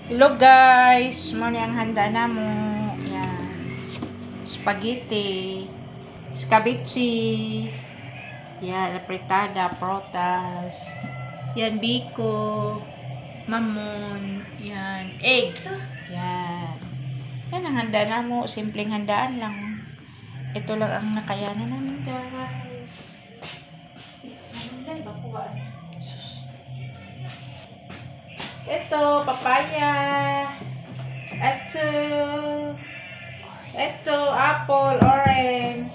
Hello guys, muna ang handa na mo. Yan. Spaghetti, scabeche, yan, apritada, protas, yan, biko, mamon, yan, egg, yan. Yan ang handa na mo. Simpleng handaan lang. Ito lang ang nakayanan namin guys. Ito, papaya. Ito, apple, orange,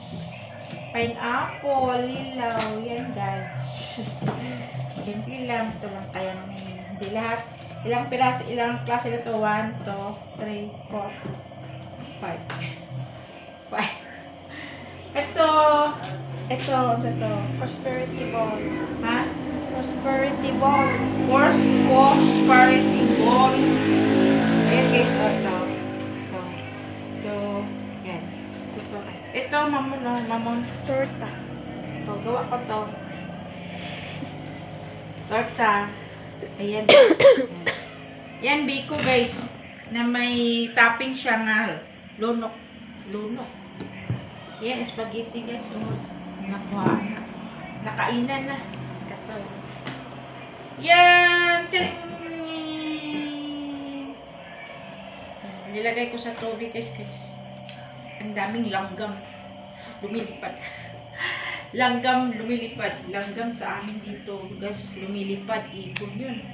pineapple, lilaw. Yan guys. Simple lang. Ito lang kaya namin. Hindi lahat. Ilang piraso, ilang klase na ito? 1, 2, 3, 4, 5. 5. Ito, ano ito? Prosperity ball. Ha? Prosperity ball. Prosperity ball. Ayan guys, ito. Yan. Ito, mamon torta. Ito, gawa ko to. Torta. Ayan. Yan, biko guys. Na may topping siya nga. Lunok. Yan, spaghetti guys. Nakuha na. Nakainan na. Ito. Yan! Charing! Nilagay ko sa tubig guys. Ang daming langgam. Lumilipad. Langgam lumilipad. Langgam sa amin dito guys. Lumilipad. Ibon yun.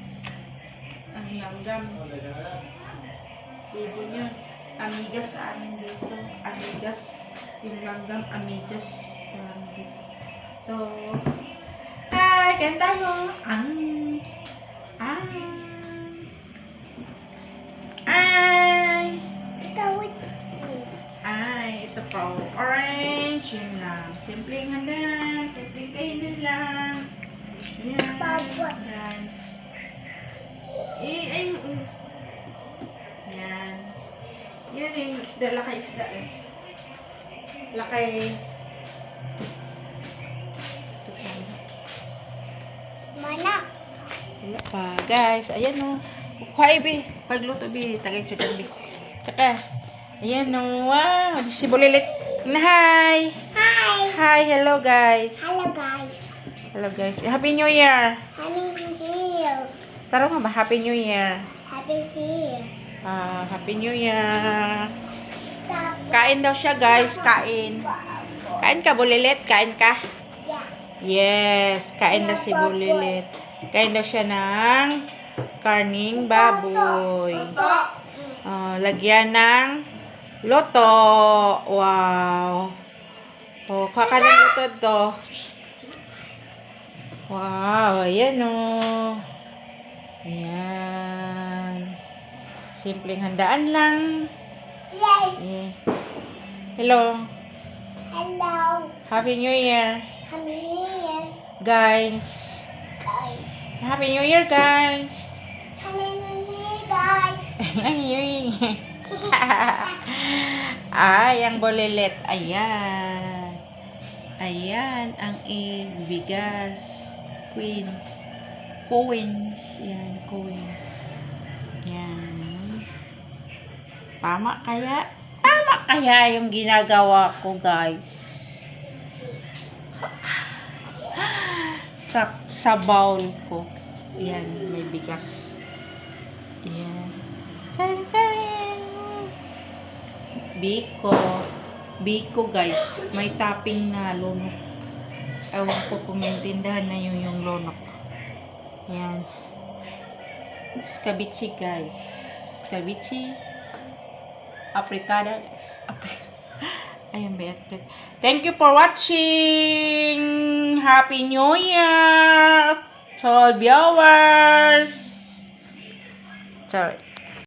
Ang langgam. Ibon yun. Amigas sa amin dito. Amigas. Yung langgam, amigas. So, hi! Kain tayo! Ito pa. Orange. Yun lang. Simpleng handa. Simpleng kainin lang. Yan. Yan. Yan. Yan yung isda. Lakay isda eh. Lakay. Ito sana. Mana? Wala pa. Guys, ayan o. Kuhay bi. Pagluto bi. Tagay sudan bi. Tsaka, ayan o. Wow. Si Bulilit. Hi. Hi. Hello guys. Hello guys. Happy New Year. Taro nga ba? Happy New Year. Happy New Year. Kain daw siya guys. Kain. Kain ka Bulilit? Kain ka? Yes. Kain na si Bulilit. Kain daw siya ng karning baboy. Lagyan ng loto. Wow. Kuha ka ng loto to. Wow. Ayan o. Ayan. Simpleng handaan lang. Yeah. Hello. Happy New Year. Guys. Happy New Year, guys. Happy New Year. Ay, ang Bulilit. Ayan. Ayan ang bigas. Coins. Yan, coins. Yan. Tama kaya yung ginagawa ko, guys. Sa bowl ko. Yan, may bigas. Yan. Charing. Biko guys. May topping na lunok. Ewan ko kung maintindahan na yun yung lunok. Yan. Scabeche guys. Scabeche. Apritada guys. Ayan ba? Thank you for watching. Happy New Year to all viewers. Sorry.